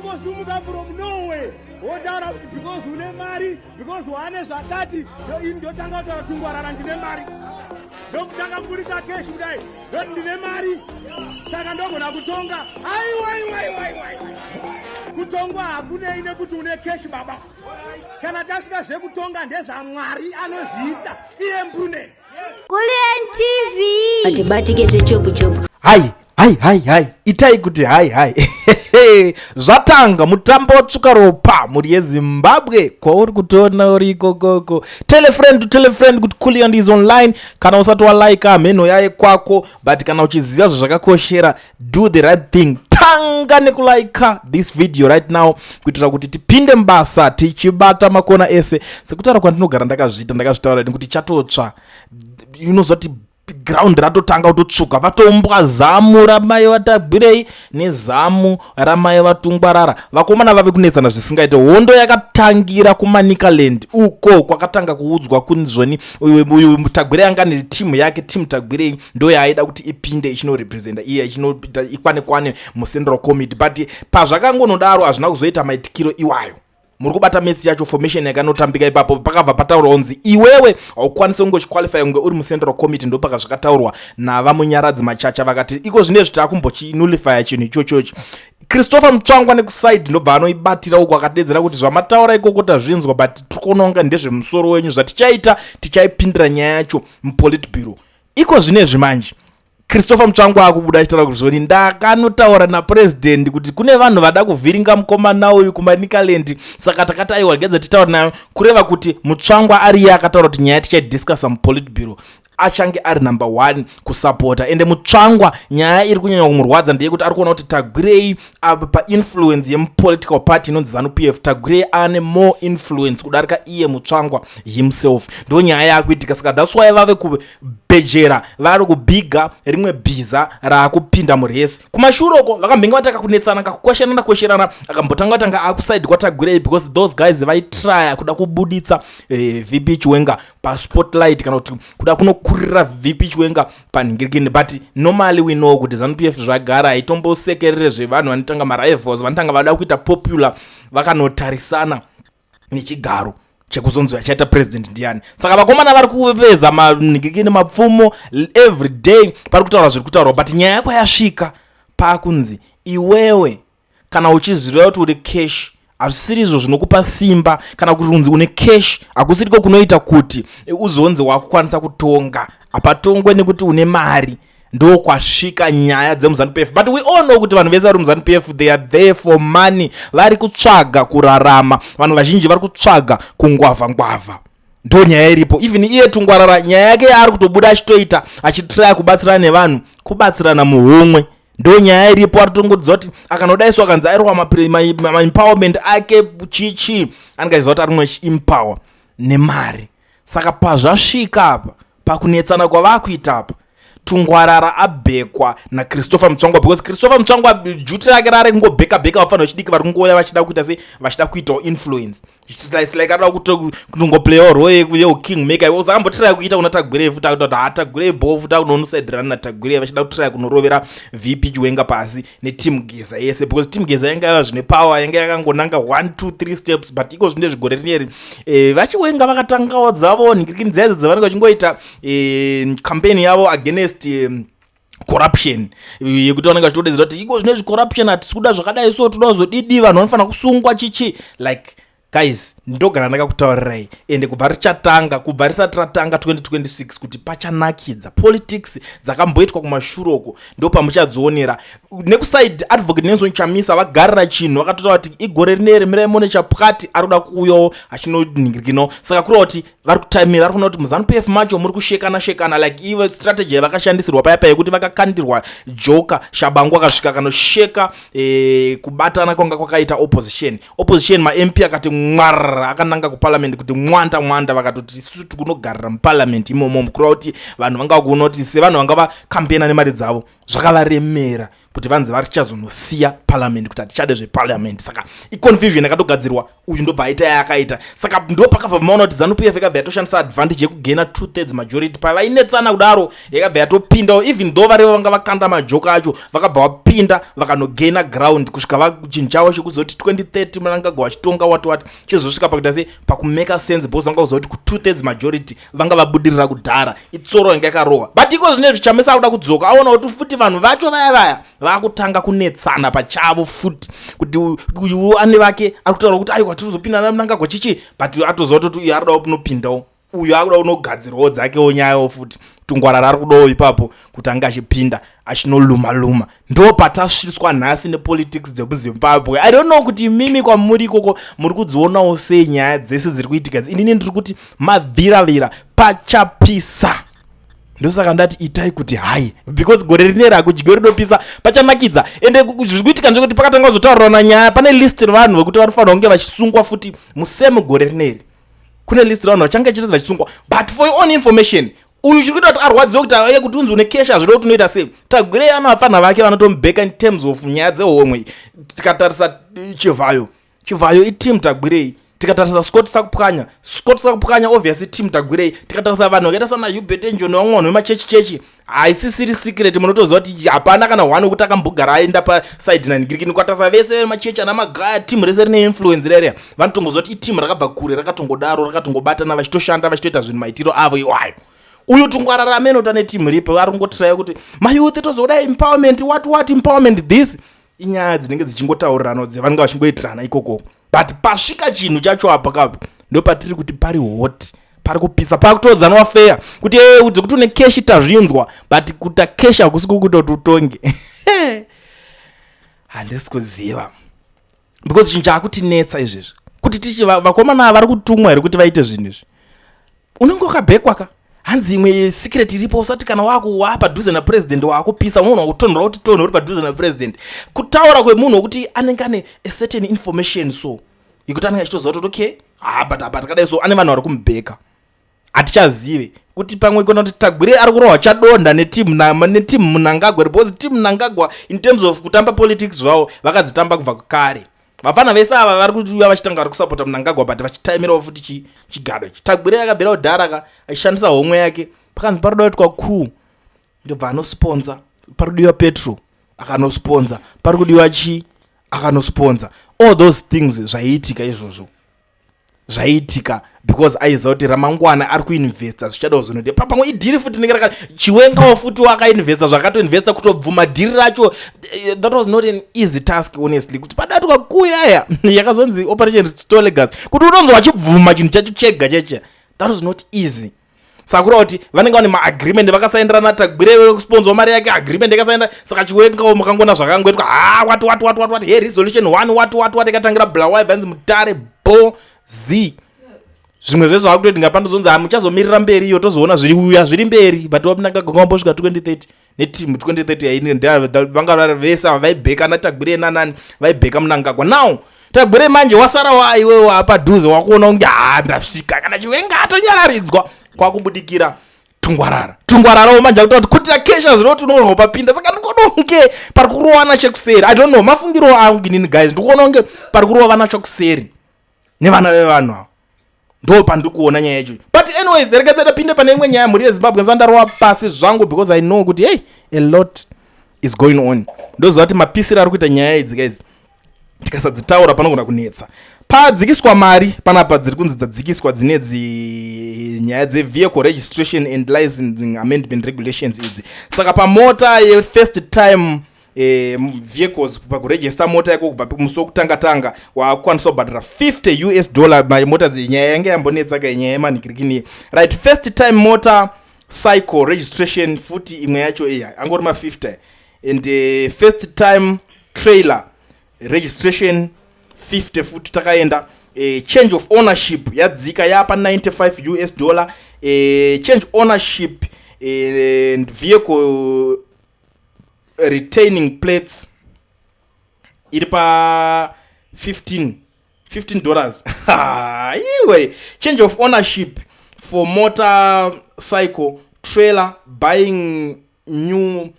wakangosumuka from nowhere wotaura because une mari because wane zvakati ndotanga kutaura Tungwarara ndine mari ndokutanga kuburika cash kudai ndoti ndine mari saka ndogona kutonga aiwaiwaiwaiwai kutongwa hakunei nekuti une cash baba kana tasvika zvekutonga ndezvaMwari anozviita iye mbune kuli NTV atibatike zvechobu hai itai kuti hai zvatanga mutambo wotsuka ropa muri yeZimbabwe kwauri kutoona uri ikokoko tell friend kuti Kuli is online kana usati walike mheno yaye kwako but kana uchiziva zvakakoshera do the right thing tanga nekulike this video right now kuitira kuti tipinde mbasa tichibata makona ese sekutaura kwandinogara ndakazvitaura kuti chatotsva unozoti ground ratotanga kutotsvuka vatombwa zamu ramai vaTagwirei nezamu ramai vaTungwarara vakomana vave kunetsana zvisingaite hondo yakatangira kuManicaland uko kwakatanga kuudzwa kunzvoni uyu Tagwirei anga netimu yake timu Tagwirei ndo yaida kuti ipinde ichinorepresenta iye ichinopita ikwane muCentral Committee but pazvakangonodaro hazvina kuzoita maitikiro iwayo muri kubata match yacho formation yakanotambika ipapo pakabva pataurwa kunzi iwewe haukwanisi kungochiqualify kunge uri muCentral Committee ndo pakazvakataurwa navamunyaradzi machacha vakati iko zvinezvi takumbochinulifya chinhu ichochocho Christopher Mutsvangwa nekuside ndobva anoibatira uko akadedzera kuti zvamataura ikoko tazvinzwa but tirikunonga ndezvemusoro wenyu zvatichaita tichaipindira nyaya yacho muPolitburo iko zvinezvi manje Christopher Mutsvangwa akubuda achitaura kuti zvoni ndakanotaura napresident kuti kune vanhu vada kuvhiringa mukomana uyu kuManicaland saka takataiwa gedza titaura nayo kureva kuti Mutsvangwa ariye akataura kuti nyaya tichaidiscussa muPolitburo achange ari number 1 kusapota ende Mutsvangwa nyaya iri kunyanya kumurwadza ndeye kuti ari kuona kuti Tagwirei painfluence yemupolitical party inonzi ZANU-PF Tagwirei ane more influence kudarika iye Mutsvangwa himself ndo nyaya yakuitika saka that's why vave kubhejera vari kubhiga rimwe bhiza raakupinda muresi kumashuroko vakambenge vataka kunetsana kakukwesherana akambotanga vatanga akuside kwaTagwirei because those guys vaitrya kuda kubuditsa VP Chiwenga paspotlight kana kuti kuda kunokurira VP Chiwenga panhingirikini but normally we know kuti ZANU-PF zvagara haitombosekerere zvevanhu vanotanga marivals vanotanga vada kuita popular vakanotarisana nechigaro chekuzonzi achaita president ndiani saka vakomana vari kuveza manhingirikini mapfumo every day pari kutaura zviri kutaurwa but nyaya yako yasvika pakunzi iwewe kana uchiziva kuti uri cash hazvisiri izvo zvinokupa simba kana kuti unzi une cash hakusiriko kunoita kuti uzonzi wakukwanisa kutonga hapatongwe nekuti une mari ndo kwasvika nyaya dzemuZANU-PF but we all know kuti vanhu vese vari muZANU-PF they are there for money vari kutsvaga kurarama vanhu vazhinji vari kutsvaga kungwavha ndo nyaya iripo even iye Tungwarara nyaya yake yaari kutobuda achitoita achitraya kubatsirana nevanhu kubatsirana muhomwe ndo nyaya iripo ari kutongodza kuti akanodaiswa akanzi airwa maempowerment ake chichi angaziva kuti ari mwe empower nemari saka pazvasvika apa pakunetsana kwavakuita apa Tungwarara abhekwa naChristopher Mutsvangwa because Christopher Mutsvangwa juti rake rari kungobheka vafanira vachidiki vari kungoya vachida kuita sei vachida kuitawo influence it's like ada kutongoplayawo role yeking maker because akambotiraya kuita kuna Tagwirei futa kuti Tagwirei bofu futa kunonosaidirana naTagwirei vachida kutiraya kunorovera VP Chiwenga pasi neteam Geza yese because team Geza yanga yava zvine power yanga yakangonanga 1 2 3 steps but iko zvine zvigore rineri vaChiwenga vakatangawo dzavo nhingirikini dzedzo dzavanenge vachingoita campaign yavo against corruption yekuti vanenge vachitodedzera kuti iko zvine corruption hatisi kuda zvakadai so toda kuzodidi vanhu vanofanira kusungwa chichi like guys ndogara ndakakutaurirai ende kubva richatanga kubva risati ratanga 2026 kuti pachanakidza politics dzakamboitwa kumashuroko ndo pamuchadzionera nekuside advocate Nelson Chamisa vagarira chinhu vakatotaura kuti igore rineri Miremone Chapukati ari kuda kuuyawo achinonhingirikino saka kureva kuti vari kutimira ari kuona kuti muZANU-PF macho muri kushekana like ive strategy yavakashandisirwa paya yekuti vakakandirwa joka Shabangu akasvika kanosheka kubatana kwanga kwakaita opposition ma-MP akati mwara akananga kuparliament kuti mwanda vakatoti isusu tikunogarira muparliament imomo kureva kuti vanhu vanga kuona kuti sevanhu vanga vakampena nemari dzavo zvakavaremera kuti vanzi varichazonosiya parliament kuti hatichade zveparliament. Saka iconfusion yakatogadzirwa uyu ndobva aita yaakaita. Saka ndo pakabva maona kuti ZANU-PF yakabva yatoshandisa advantage yekugena 2/3 majority pavainetsana kudaro yakabva yatopindawo, even though varivo vanga vakanda majoka acho vakabva vapinda vakanogena ground kusvika vachinhu chavo chekuzoti 2030 Mnangagwa vachitonga wati chizosvika pakuita se pakumeka sense because vanga kuzoti ku 2/3 majority vanga vabudirira kudhara itsoro yanga yakarohwa. But iko zvine zvichamisa kuda kudzoka aona kuti futi vanhu vacho vaya vakutanga kunetsana pachavo futi kuti uyu ane vake arikutaura kuti aiwa tirikuzopinda naMnangagwa chichi, but atozoti kuti uyu arikuda kunopindawo, uyu akuda kunogadzirawo dzakewo nyayo futi. Tungwarara ari kudawo ipapo kuti anga achipinda achinoluma. Ndo patasviswa nhasi nepolitics dzemuZimbabwe. I don't know kuti mimi kwamuri ikoko muri kudzionawo sei nyaya dzese dziri kuitika. Inini ndiri kuti mabviravira pachapisa. Ndosaka ndati itai kuti hai, because gore rineri akudyiwe rinopisa pachanakidza. Ende zviri kuitika ndezvekuti pakatanga kuzotaurirana nyaya, pane list revanhu vekuti vanofanira kunge vachisungwa futi museme gore rineri. Kune list revanhu vachange chitezi vachisungwa, but for your own information uyu chiri kuita kuti arwadziwe kuti aye kuti unzi une kesha zviro kuti unoita sei. Tagwirei ana vafana vake vanotomubeka in terms of nyaya dzehomwe. Tikatarisa Chivhayo iteam Tagwirei, tikatarisa Scott Sakupwanya obviously team Tagwirei, tikatarisa vanhu vakaita sana Hubert Enjoni vamwe vemachechi haisisiri secret, munotoziva kuti hapana kana one wekuti akambogara aenda paside 9 girikini. Kwatarisa vese vemachechi ana magaya team rese rine influence rere vanotongoziva kuti iteam rakabva kure rakatongodaro rakatobatana vachitoshanda vachitoita zvinhu maitiro avo iwayo. Uyu Tungwarara amenota netimu ripo ari kungotiraya kuti mayouth tozoda empowerment what empowerment this inyaya dzinenge dzichingotaurirana dzavanga vachingoitirana ikoko. But pasvika chinhu chacho apa kapo ndo patiri kuti pari hot, pari kupisa, pakutodzanwa fair kuti kuti une cash tazvinzwa, but kuta cash hakusi kukuti utonge. Handisi kuziva because chinhu chakutinetsa izvezvi kuti tichi vakomana vari kutumwa here kuti vaite zvinhu izvi. Unenge wakabhekwa ka hanzi imwe secret iripo usati kana wako padhuze napresident wakupisa munhu wakutonhora kuti tonho uri padhuze napresident. Kutaura kwemunhu wekuti anenge ane a certain information so ikuti anenge achitoziva kuti okay but kadai so ane vanhu vari kumubheka. Hatichazive kuti pamwe kona kuti Tagwirei ari kurohwa chadonda netimu Mnangagwa, because team Mnangagwa in terms of kutamba politics zvavo vakadzitamba kubva kare. Vafana vese ava vari kuti vachitanga vari kusapota Mnangagwa but vachitaimirawo futi chigaro ichi. Tagwirei akabvira kudhara achishandisa homwe yake, pakanzi paroda kuitwa coup ndobva anosponsor, parikudiwa petrol akanosponsor, parikudiwa akanosponsor. All those things zvaiitika izvozvo zvaiitika because aiziva kuti ramangwana ari kuinvesta zvichadawo zvinoti pamwe idhiri futi inenge chiwengawo futi wakainvesta zvakatoinvesta kutobvuma dhiri racho. That was not an easy task honestly, kuti padatwa kuyaya yakazonzi operation store legacy kuti unonzi wachibvuma chinhu chacho chega cheche, that was not easy. Sakura kuti vanenge vane maagreement vakasaenderana naTagwirei wekusponzwa mari yake agreement yakasaenda. Saka chiwengawo mukangona zvakangoitwa what hey resolution 1 what ikatangira Bulawayo vanzi Mutare Z zvimwe zvezvo vakutoti ngapandozonzi hamuchazomirira mberi iyo tozoona zviri mberi, but Mnangagwa ngambosvika 2030 netimu 2030 vanga vese vaibheka naTagwirei nanani vaibheka Mnangagwa. Now Tagwirei manje wasara waiwewo apadhuze wakuona kunge ndasvika kana chiwenga atonyararidzwa kwakubudikira Tungwararawo manje akuti kuti akesha zvinoti unoona papinda. Saka ndikuona kunge pari kurowana chekuseri. I don't know mafungiro angu inini guys, ndikuona kunge pari kurovana chekuseri nevana vevanhu avo. Ndo pandikuona nyaya yacho. But anyways rekedzera pinde pane imwe nyaya muri yeZimbabwe nsandarwa pasi zvangu because I know kuti hey a lot is going on. Ndoziva kuti mapisiro ari kuita nyaya idzi guys tikasadzitaura panogona kunetsa. Padzikiswa mari panapa dziri kunzi dzadzikiswa dzinedzi nyaya dzevehicle registration and licensing amendment regulations idzi. Saka pamota ye-first time vehicles pakuregister mota yako kubva musi wekutanga wakukwanisa kubhadhara $50 mota nyaya yange yambonetsa nyaya yemanikirikini right. First time motor cycle registration futi imwe yacho angori ma50 and first time trailer registration 50 futi takaenda. Change of ownership yadzika yapa $95 change ownership and vehicle retaining plates iri pa $15. Anyway, change of ownership for motorcycle trailer buying new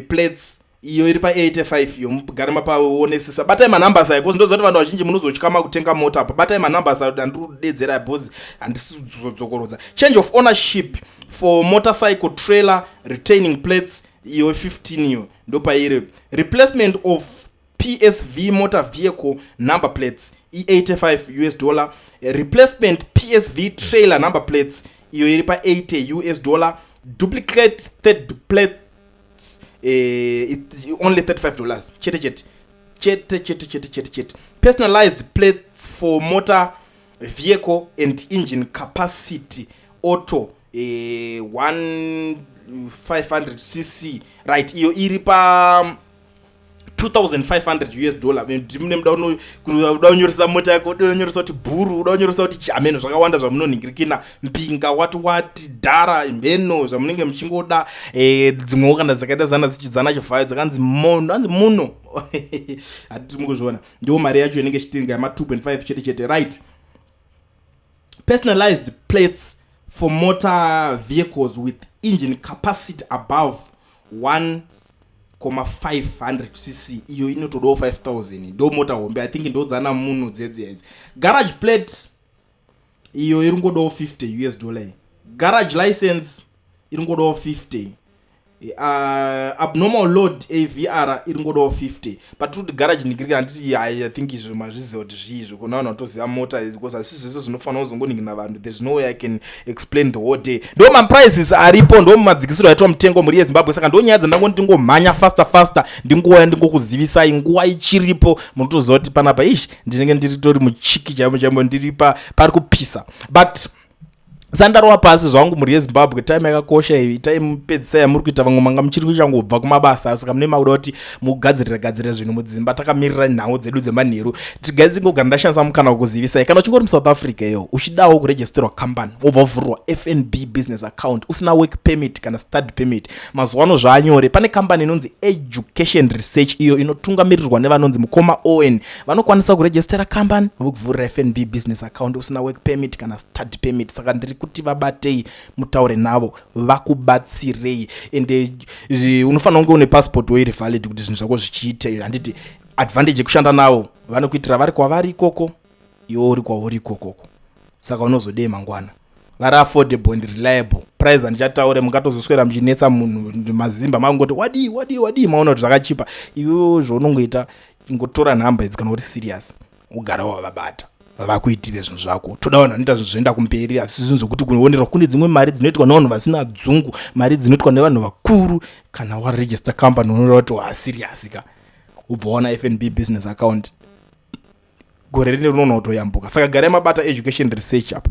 plates iyo iri pa85 iyo mugare mapaonesesa. Batai manumbers ayo because ndozoti vanhu vazhinji munozotyama kutenga mota apa. Batai manumbers ayo andikudedzera because handisi kuzodzokorodza. Change of ownership for motorcycle trailer retaining plates iyo 15 iyo ndopairi. Replacement of PSV motor vehicle number plates $85. Replacement PSV trailer number plates iyo iri pa $80. Duplicate third plates only $35. Chete. Personalized plates for motor vehicle and engine capacity auto 1500cc, right? Iyo iri pa $2,500. Mune muda unyoresa mota yako, unyoresa kuti bhuru, unyoresa kuti chameno, zvakawanda zvamunoningirikina, mpinga wati dhara, mbeno zvamunenge muchingoda, dzimwewo kana dzakaita zana chivhayo dzakanzi muno. Hatiti mukuzviona. Ndiwo mari yacho inenge ichitinga yama 2.5 chete, right? Personalized plates for motor vehicles with engine capacity above 1,500cc iyo inotodawo 5,000 ndo mota hombe. I think ndo dzana muno dzedzi. Garage plate iyo iringodawo $50. Garage license iringodawo 50. Abnormal load AVR iringodawo 50. But kuti garage nigirika handiti I think izvo mazviziva kuti zvizvo kuna vanhu vatoziva mota because asisi zvese zvinofanira kuzongoningina vanhu. There's no way I can explain the whole day. Ndo maprices aripo, ndo madzikisiro aitwa mutengo muri yeZimbabwe. Saka ndo nyaya dzandangoti ndingomhanya faster ndingouya ndingokuzivisai nguva ichiripo munotoziva kuti panapa ndinenge ndiritori muchiki chaimo ndiri pari kupisa. But zandarova pasi zvangu muri yeZimbabwe, time yakakosha iyi, time pedzisa yamuri kuita vamwe manga muchiri kuchangobva kumabasa. Saka mune makuda kuti mugadzirira zvinhu mudzimba takamirira nhau dzedu dzemanheru. Tigadzingogara ndashandisa mukana wekuzivisai kana uchingori muSouth Africa iyo uchidawo kuregisterwa company wobva wavhurwa FNB business account usina work permit kana study permit, mazuva ano zvaanyore. Pane company inonzi Education Research iyo inotungamirirwa nevanonzi Mukoma Owen. Vanokwanisa kuregistera company vokuvhurira FNB business account usina work permit kana study permit. Saka ndiri kuti vabatei mutaure navo vakubatsirei. Ende unofanira kunge une passport iri valid kuti zvinhu zvako zvichiite. Handiti advantage yekushanda navo vanokuitira vari kwavari ikoko iwo uri kwauri ikoko. Saka unozodei mangwana. Vari affordable and reliable. Price handichataure mungatozoswera muchinetsa munhu mazimba mangoti wadi maona kuti zvakachipa. Iwe zvaunongoita ingotora nhamba idzi kana uri serious ugara wavabata vakuitire zvinhu zvako. Toda vanhu vanoita zvinhu zvoenda kumberi, asi zvinhu zvokuti kunoonera kune dzimwe mari dzinoitwa nevanhu vasina dzungu, mari dzinoitwa nevanhu vakuru. Kana waregister company unoona kuti waserious ka ubva waona FNB business account gore rine rinoona kutoyambuka. Saka garai mabata Education Research apo.